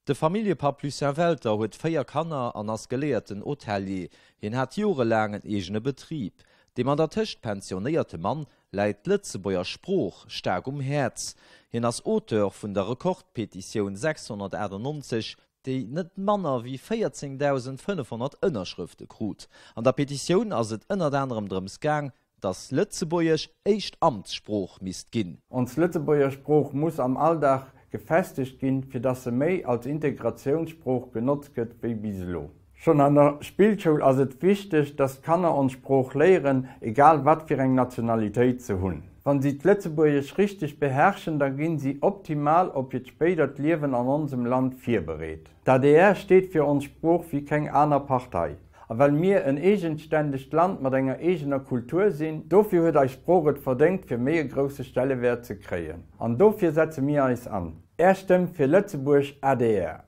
De Familiepa Lucien Welter huet 4 Kanner an ass geleerten Hotelier, hien hat jorelangen egene Betrieb. Dem an der Tischcht pensionierte Mann leiit Lützebauer Spruch stark Herz. Hien ass Auteur vun der Rekordpetition 691, déi net Manner wie 14.500 Ënnerschrifte krut. An der Petition ass et ënner anderem drums gang, dass Lützebäuerch echt Amtsspruch misst ginn. Ons Lützebauer Spruch muss am Alldach gefestigt ginn, fir dat se méi als Integrationsspruch genutzt gëtt wie biselo. Schon an der Spielschule ass et wichtig, dass Kanner und Spruch lehren, egal wat fir eng Nationalität ze hunn. Wenn sie Lützebäuerch richtig beherrschen, dann gehen sie optimal, ob jetzt später das Leben an unserem Land vorberät. Der DR steht für uns Spruch wie keine andere Partei. Aber weil wir ein eigenständiges Land mit einer eigenen Kultur sind, dafür hat euch Spruch verdient, für mehr große Stellenwert zu kriegen. Und dafür setzen wir uns an. Er stimmt für Lützeburg ADR.